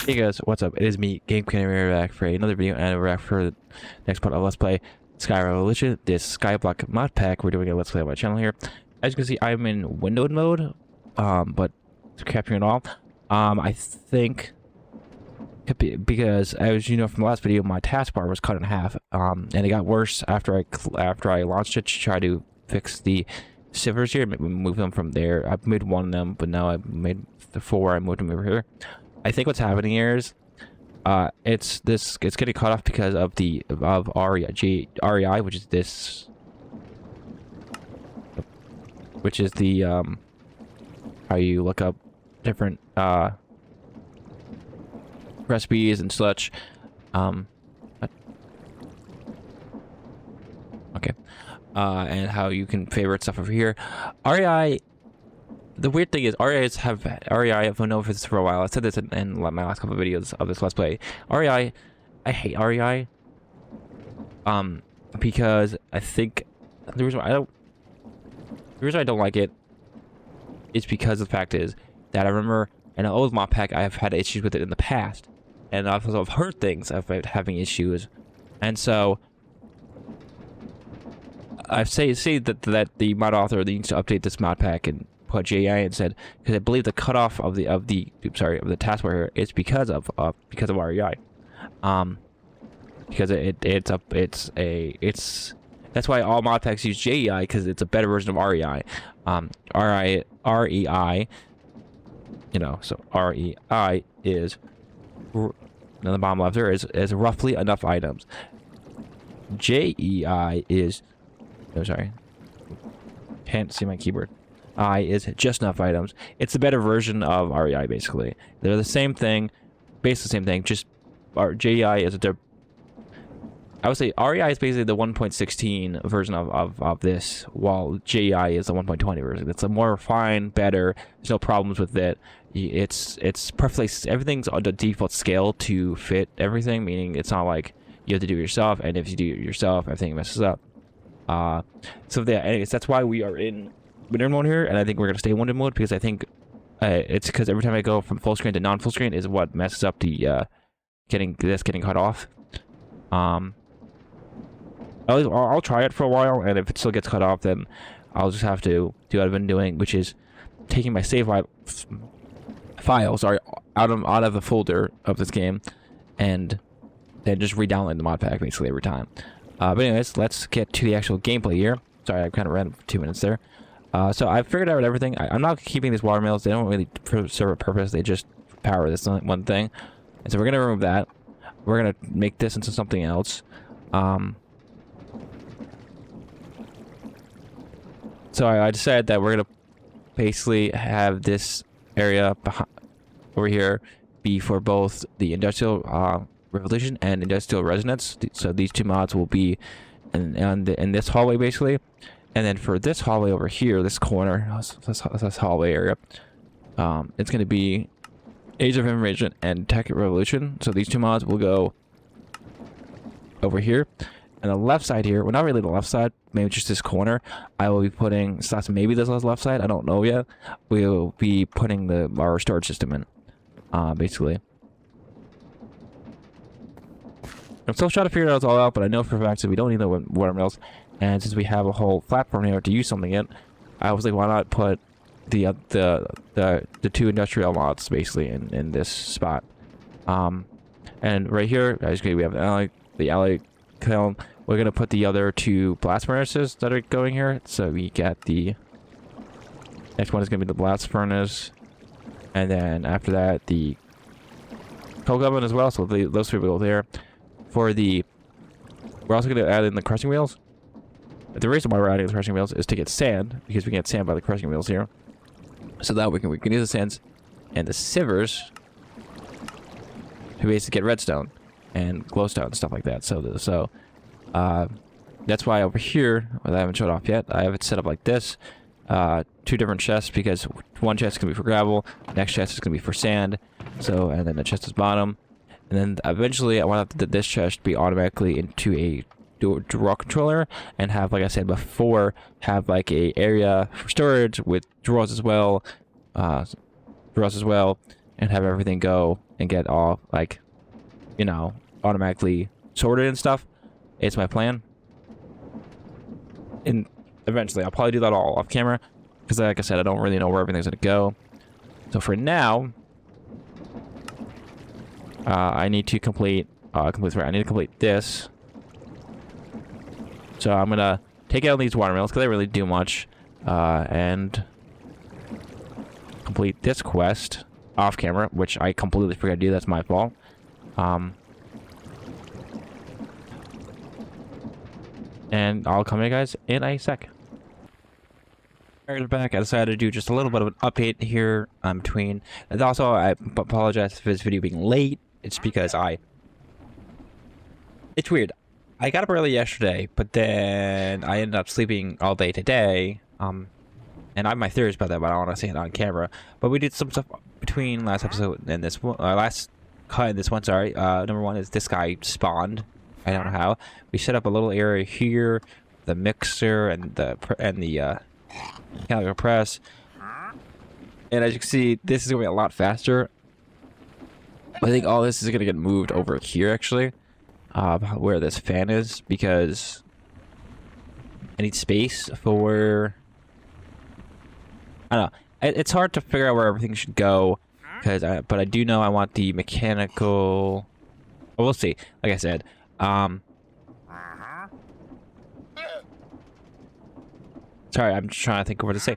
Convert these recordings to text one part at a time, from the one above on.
Hey guys, what's up? It is me, GameTag, back for another video, and we're back for the next part of Let's Play Skyrim Revolution, this Skyblock mod pack. We're doing a Let's Play on my channel here. As you can see, I'm in windowed mode, but capturing it all. I think because as you know from the last video, my taskbar was cut in half, and it got worse after I launched it to try to fix the shivers here, move them from there. I made one of them, but now I made the four. I moved them over here. I think what's happening here is, it's getting cut off because of REI, which is this, which is the how you look up different recipes and such. Okay, and how you can favorite stuff over here. REI. The weird thing is, REI I've known for this for a while. I said this in my last couple of videos of this Let's Play. REI, I hate REI. Because I think the reason I don't like it is because the fact is that I remember in an old Modpack I've had issues with it in the past, and I've heard things about having issues, and so I've say that the mod author needs to update this Modpack and put JI instead, because I believe the cutoff of the taskbar here is because of REI, because it's that's why all mod packs use JEI, because it's a better version of REI. REI, you know, so REI is on the bottom left there is roughly enough items. JEI is, oh sorry, can't see my keyboard. I is just enough items. It's a better version of REI, basically. They're the same thing, basically the same thing, just JEI is I would say REI is basically the 1.16 version of this, while JEI is the 1.20 version. It's a more refined, better, there's no problems with it. It's perfectly, everything's on the default scale to fit everything, meaning it's not like you have to do it yourself, and if you do it yourself, everything messes up. So yeah, anyways, that's why we are in winter mode here, and I think we're gonna stay in winter mode, because I think it's because every time I go from full screen to non-full screen is what messes up the getting cut off. I'll try it for a while, and if it still gets cut off, then I'll just have to do what I've been doing, which is taking my save files out of the folder of this game, and then just re-downloading the mod pack basically every time. But anyways, let's get to the actual gameplay here. Sorry, I kind of ran for 2 minutes there. So I figured out everything. I'm not keeping these water mills. They don't really serve a purpose. They just power this one thing. And so we're going to remove that. We're going to make this into something else. So I decided that we're going to basically have this area over here be for both the Industrial Revolution and Industrial Resonance. So these two mods will be in this hallway, basically. And then for this hallway over here, this corner, this hallway area, it's going to be Age of Information and Tech Revolution. So these two mods will go over here. And the left side here, well, not really the left side, maybe just this corner, I will be putting, maybe this left side, I don't know yet. We'll be putting our storage system in, basically. I'm still trying to figure it all out, but I know for a fact that we don't need the water mills. And since we have a whole platform here to use something in, I was like, why not put the two industrial mods basically in this spot. And right here, as we have the alley kiln. We're gonna put the other two blast furnaces that are going here. So we get the next one is gonna be the blast furnace, and then after that the coke oven as well. So those three will go there. For the, we're also gonna add in the crushing wheels. The reason why we're adding the crushing wheels is to get sand, because we can get sand by the crushing wheels here. So that we can use the sands and the sivers to basically get redstone and glowstone and stuff like that. So that's why over here, what I haven't showed off yet, I have it set up like this. Two different chests, because one chest is going to be for gravel, the next chest is going to be for sand. So, and then the chest is bottom. And then eventually I want this chest to be automatically into a drawer controller, and have, like I said before, have like a area for storage with drawers as well, and have everything go and get all, like, you know, automatically sorted and stuff. It's my plan. And eventually, I'll probably do that all off camera. Because like I said, I don't really know where everything's going to go. So for now, I need to complete I need to complete this. So I'm going to take out these watermelons because they really do much. And complete this quest off camera, which I completely forgot to do. That's my fault. And I'll come to you guys in a sec. Alright, back. I decided to do just a little bit of an update here between. And also, I apologize for this video being late. It's because it's weird. I got up early yesterday, but then I ended up sleeping all day today. And I have my theories about that, but I don't want to say it on camera. But we did some stuff between last episode and this one. Last cut and this one, sorry. Number one is this guy spawned. I don't know how. We set up a little area here, the mixer and the mechanical press. And as you can see, this is going to be a lot faster. I think all this is going to get moved over here, actually, where this fan is, because I need space for. I don't know. It's hard to figure out where everything should go, but I do know I want the mechanical. Well, we'll see. Like I said. Sorry, I'm just trying to think of what to say.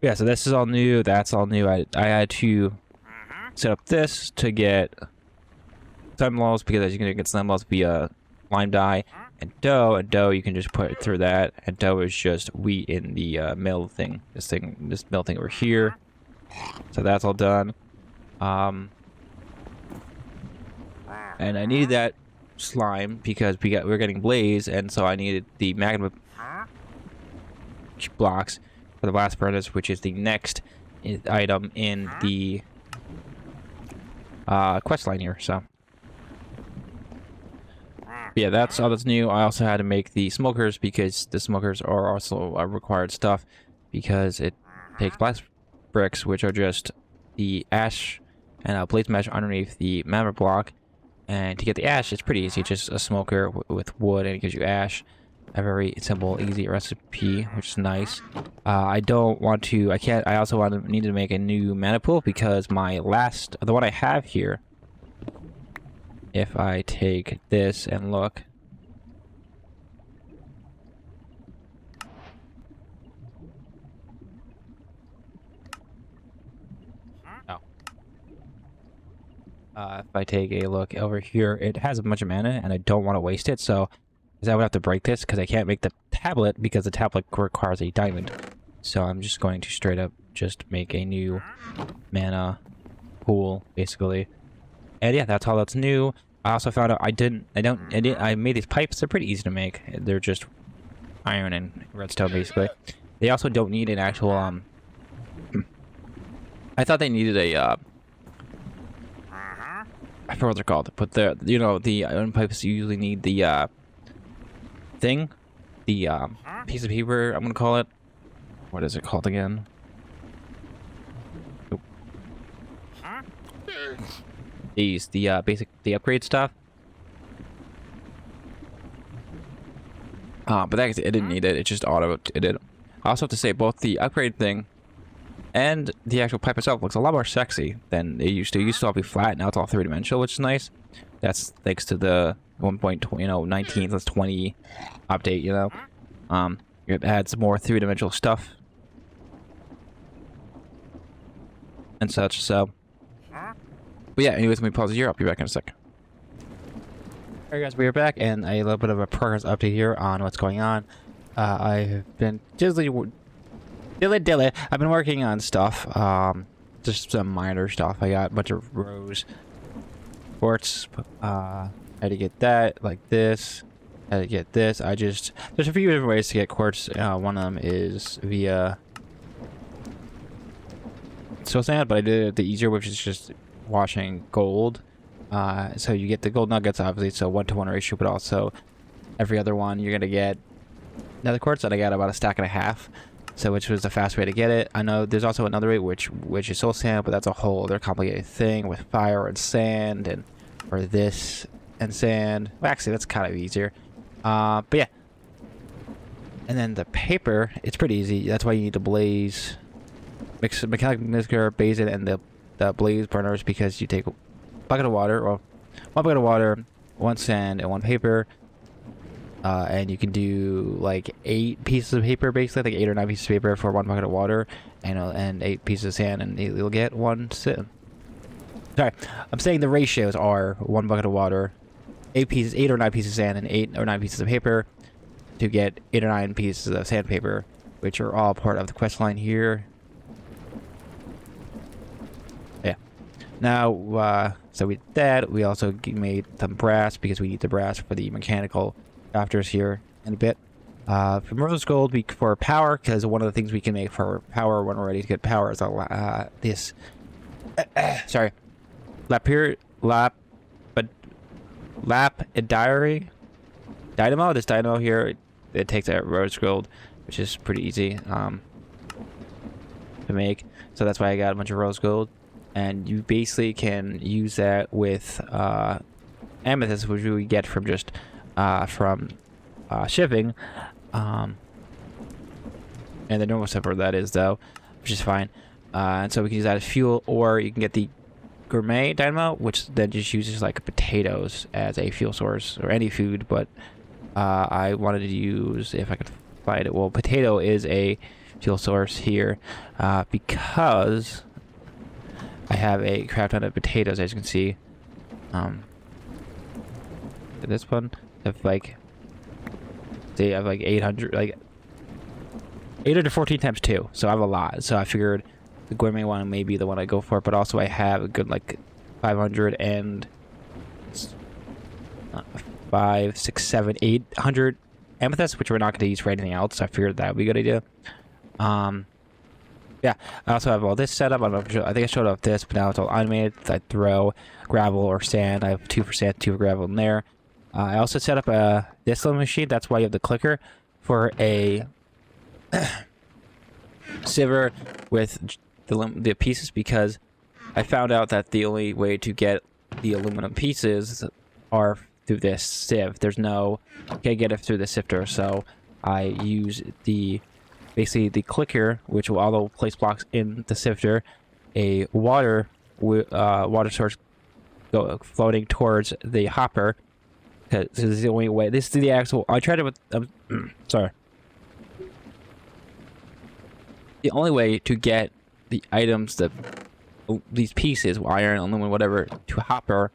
Yeah, so this is all new. That's all new. I had to set up this to get slime balls, because as you can get slime balls via lime dye and dough you can just put it through that, and dough is just wheat in the mill thing. This mill thing over here. So that's all done. And I needed that slime because we're getting blaze, and so I needed the magma blocks for the blast furnace, which is the next item in the quest line here. So yeah, that's all that's new. I also had to make the smokers, because the smokers are also required stuff, because it takes blast bricks, which are just the ash and a blaze mesh underneath the magma block. And to get the ash, it's pretty easy. It's just a smoker with wood, and it gives you ash. A very simple, easy recipe, which is nice. I don't want to. I can't. I also need to make a new mana pool, because the one I have here. If I take this and look. If I take a look over here, it has a bunch of mana, and I don't want to waste it, so I would have to break this, because I can't make the tablet, because the tablet requires a diamond. So I'm just going to straight up just make a new mana pool, basically. And yeah, that's all that's new. I also found out I made these pipes. They're pretty easy to make. They're just iron and redstone, basically. They also don't need an actual, I thought they needed a, I forgot what they're called, but the iron pipes usually need the piece of paper, I'm gonna call it. What is it called again? Oop. The upgrade stuff. But that it didn't need it. It just it did. I also have to say, both the upgrade thing and the actual pipe itself looks a lot more sexy than it used to. It used to all be flat. Now it's all three-dimensional, which is nice. That's thanks to the 1.19/20 update. It adds more three-dimensional stuff and such. So, but yeah. Anyways, let me pause it here. I'll be back in a sec. Alright, guys, we are back, and a little bit of a progress update here on what's going on. I've been I've been working on stuff, just some minor stuff. I got a bunch of rows, quartz. I had to get that like this. I had to get this. There's a few different ways to get quartz. One of them is via. It's so sad, but I did it the easier, which is just washing gold. So you get the gold nuggets, obviously. So 1-to-1 ratio, but also every other one you're gonna get another quartz, and I got about a stack and a half. So which was the fast way to get it. I know there's also another way which is soul sand, but that's a whole other complicated thing with fire and sand and or this and sand. Well, actually that's kind of easier. But yeah. And then the paper, it's pretty easy. That's why you need the blaze, mechanical mixer, basin, and the blaze burners, because you take a bucket of water, or 1 bucket of water, 1 sand, and 1 paper. And you can do like 8 pieces of paper, basically, like 8 or 9 pieces of paper for 1 bucket of water, and 8 pieces of sand, and you'll get 1 sand. Sorry, I'm saying the ratios are 1 bucket of water, 8 or 9 pieces of sand, and 8 or 9 pieces of paper to get 8 or 9 pieces of sandpaper, which are all part of the quest line here. Yeah. Now, so we did that. We also made some brass because we need the brass for the mechanical crafters here in a bit. From rose gold for power, because one of the things we can make for power when we're ready to get power is this. Sorry, dynamo. This dynamo here, it takes that rose gold, which is pretty easy to make. So that's why I got a bunch of rose gold, and you basically can use that with amethyst, which we get from just shipping, and the normal silver that is though, which is fine. And so we can use that as fuel, or you can get the gourmet dynamo, which then just uses like potatoes as a fuel source, or any food, but I wanted to use, if I could find it, well, potato is a fuel source here, because I have a crap ton of potatoes, as you can see. This one, I have like, see, I have like 800, like 814 times 2, so I have a lot. So I figured the gourmet one may be the one I go for, but also I have a good like 500 and 5, 6, 7, 800 amethyst, which we're not going to use for anything else. So I figured that would be a good idea. Yeah, I also have all this set up. I don't know if I think I showed off this, but now it's all automated. I throw gravel or sand. I have 2 for sand, 2 for gravel in there. I also set up a this little machine. That's why you have the clicker for a sieve with the pieces, because I found out that the only way to get the aluminum pieces are through this sieve. There's no, can't get it through the sifter, so I use basically the clicker, which will also place blocks in the sifter, a water source floating towards the hopper. This is the only way. This is the actual. I tried it with. Sorry. The only way to get the items, these pieces, iron, aluminum, whatever, to hopper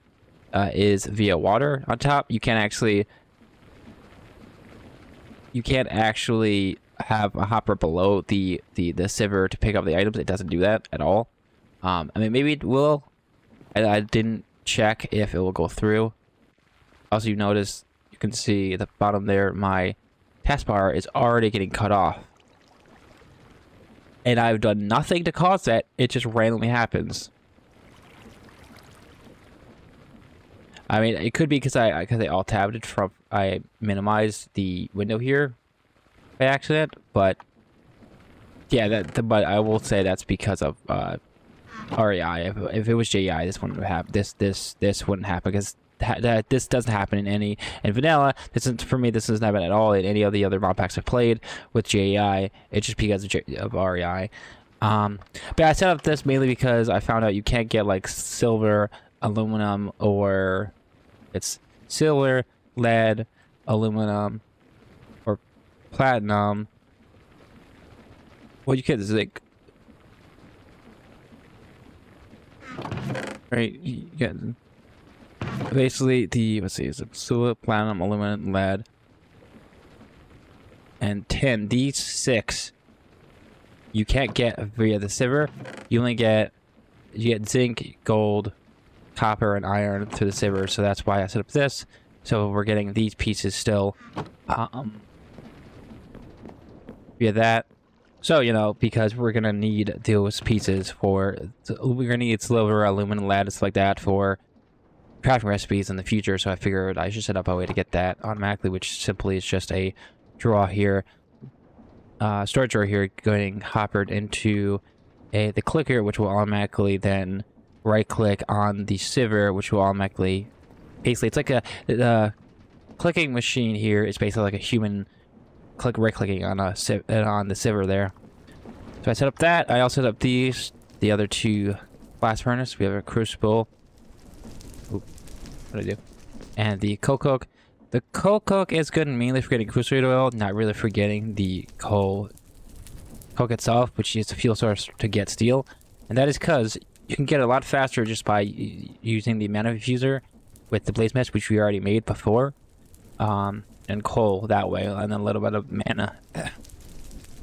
is via water on top. You can't actually have a hopper below the sieve to pick up the items. It doesn't do that at all. I mean, maybe it will. I didn't check if it will go through. Also, you notice, you can see at the bottom there, my taskbar is already getting cut off. And I've done nothing to cause that. It just randomly happens. I mean, it could be because I alt-tabbed it from, I minimized the window here by accident, but yeah, but I will say that's because of REI. If it was JEI, this wouldn't happen. This wouldn't happen, because this doesn't happen in vanilla. This isn't, for me, this doesn't happen at all in any of the other mod packs I've played with JEI. It's just because of REI. But I set up this mainly because I found out you can't get like silver, aluminum, or it's silver, lead, aluminum, or platinum. Well, you can't zinc. Right? You get basically let's see, is it silver, platinum, aluminum, lead, and tin. These 6 you can't get via the sieve. You get zinc, gold, copper, and iron through the sieve. So that's why I set up this. So we're getting these pieces still via that. So, you know, because we're gonna need those pieces we're gonna need silver, aluminum, lead, and stuff like that for crafting recipes in the future. So I figured I should set up a way to get that automatically, which simply is just a draw here. storage drawer here getting hoppered into the clicker, which will automatically then right-click on the sieve, which will automatically... Basically, it's like the clicking machine here is basically like a human right-clicking on the sieve there. So I set up that. I also set up the other two blast furnace. We have a crucible. Oop, what did I do? And the coal coke. The coal coke is good mainly for getting crucible oil, not really for getting the coke itself, which is a fuel source to get steel. And that is because you can get it a lot faster just by using the mana diffuser with the blaze mesh, which we already made before. And coal that way, and then a little bit of mana.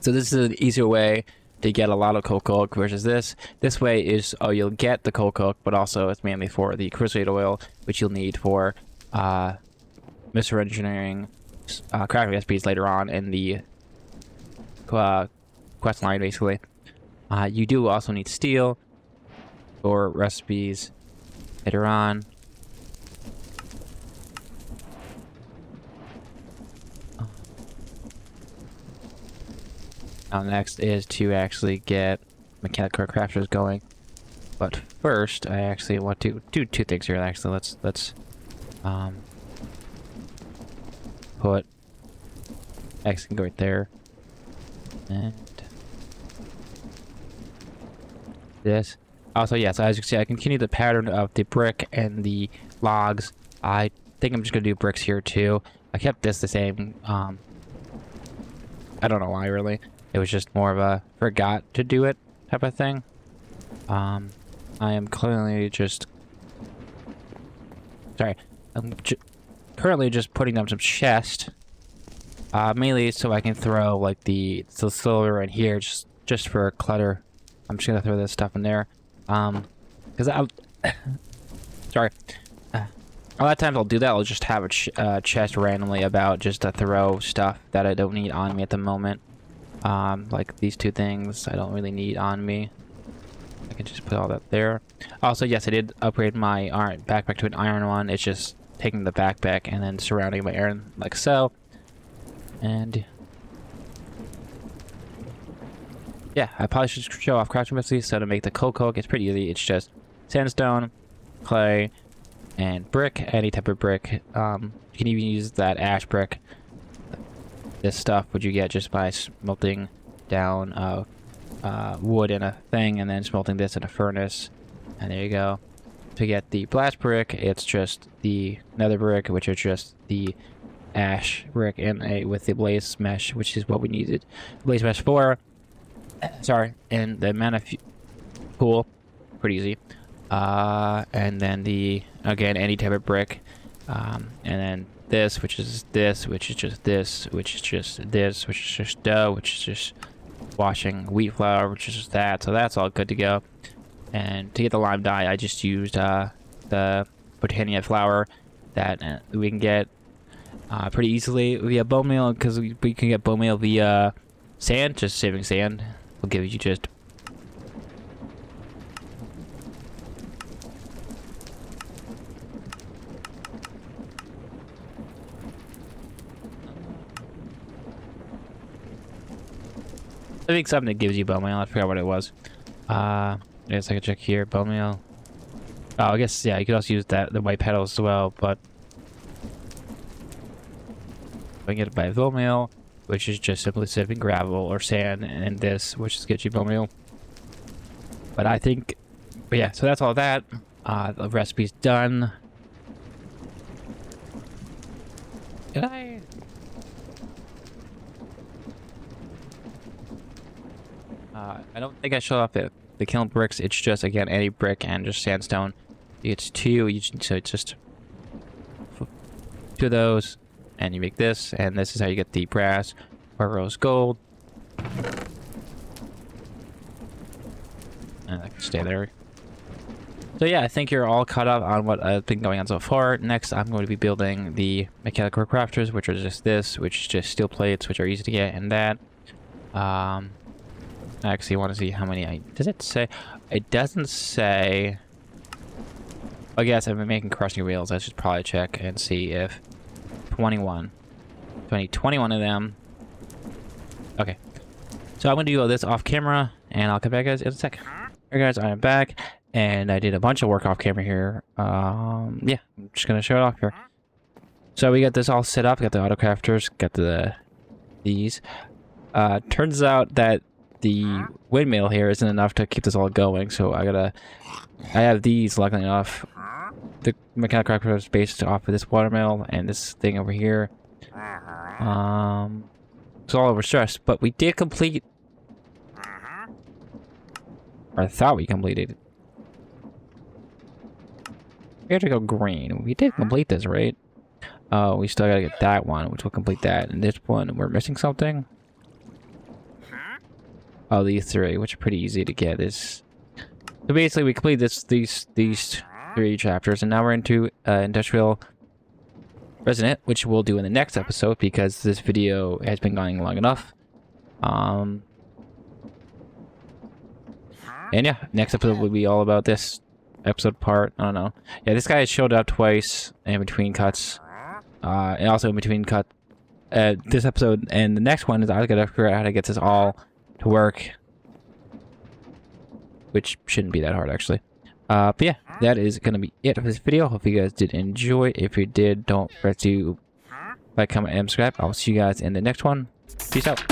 So this is an easier way to get a lot of coal coke versus this. This way is, you'll get the coal coke, but also it's mainly for the crucible oil, which you'll need for Mr. Engineering crafting recipes later on in the quest line, basically. You do also need steel for recipes later on. Now next is to actually get mechanical crafters going. But first, I actually want to do two things here. Actually, let's put X can go right there, and this. Also, yes, as you can see, I continue the pattern of the brick and the logs. I think I'm just gonna do bricks here too. I kept this the same. I don't know why really. It was just more of a forgot to do it type of thing. I am clearly just... Sorry. I'm currently just putting up some chest. Mainly so I can throw like the silver in here just for clutter. I'm just gonna throw this stuff in there. Because I'll... Sorry. A lot of times I'll do that. I'll just have a chest randomly about just to throw stuff that I don't need on me at the moment. Like these two things I don't really need on me. I can just put all that there. Also, yes, I did upgrade my iron backpack to an iron one. It's just taking the backpack and then surrounding my iron like so. And yeah, I probably should show off crafting recipes. So to make the coal coke, it's pretty easy. It's just sandstone, clay, and brick. Any type of brick. You can even use that ash brick. This stuff would you get just by smelting down wood in a thing and then smelting this in a furnace, and there you go. To get the blast brick, it's just the nether brick, which is just the ash brick and with the blaze mesh, which is what we needed blaze mesh for. Sorry, and the mana pool, pretty easy. And then again any type of brick, and then this, which is this, which is just this, which is just this, which is just dough, which is just washing wheat flour, which is just that. So that's all good to go. And to get the lime dye, I just used the Botania flour that we can get pretty easily via bone meal, because we can get bone meal via sand. Just saving sand will give you just I think something that gives you bone meal. I forgot what it was. I guess I can check here. Bone meal. Oh, I guess, yeah, you could also use the white petals as well, but I can get it by bone meal, which is just simply sieving gravel or sand, and this, which is get you bone meal. But I think, but yeah, so that's all that. The recipe's done. Did I? I don't think I showed off the kiln bricks. It's just, again, any brick and just sandstone. It's two, so it's just two of those, and you make this, and this is how you get the brass or rose gold. And I can stay there. So yeah, I think you're all caught up on what I've been going on so far. Next, I'm going to be building the mechanical crafters, which are just this, which is just steel plates, which are easy to get, and that. I actually want to see how many does it say? It doesn't say. I guess I've been making crushing wheels. I should probably check and see if 21 of them. Okay. So I'm going to do all this off camera, and I'll come back guys in a sec. Hey guys, I am back, and I did a bunch of work off camera here. Yeah, I'm just going to show it off here. So we got this all set up, got the auto crafters, got these. Turns out that the windmill here isn't enough to keep this all going, so I have these luckily enough. The mechanical crafter is based off of this watermill and this thing over here. It's all overstressed, but we did complete, or I thought we completed. We have to go green. We did complete this, right? Oh, we still gotta get that one, which will complete that. And this one, we're missing something. Oh, these three, which are pretty easy to get. So basically, we completed these 3 chapters, and now we're into Industrial Resident, which we'll do in the next episode because this video has been going long enough. And yeah, next episode will be all about this episode part. I don't know. Yeah, this guy has showed up twice in between cuts, and also in between cut. This episode and the next one is I gotta figure out how to get this all to work, which shouldn't be that hard actually. But yeah, that is gonna be it for this video. Hope you guys did enjoy. If you did, don't forget to like, comment, and subscribe. I'll see you guys in the next one. Peace out.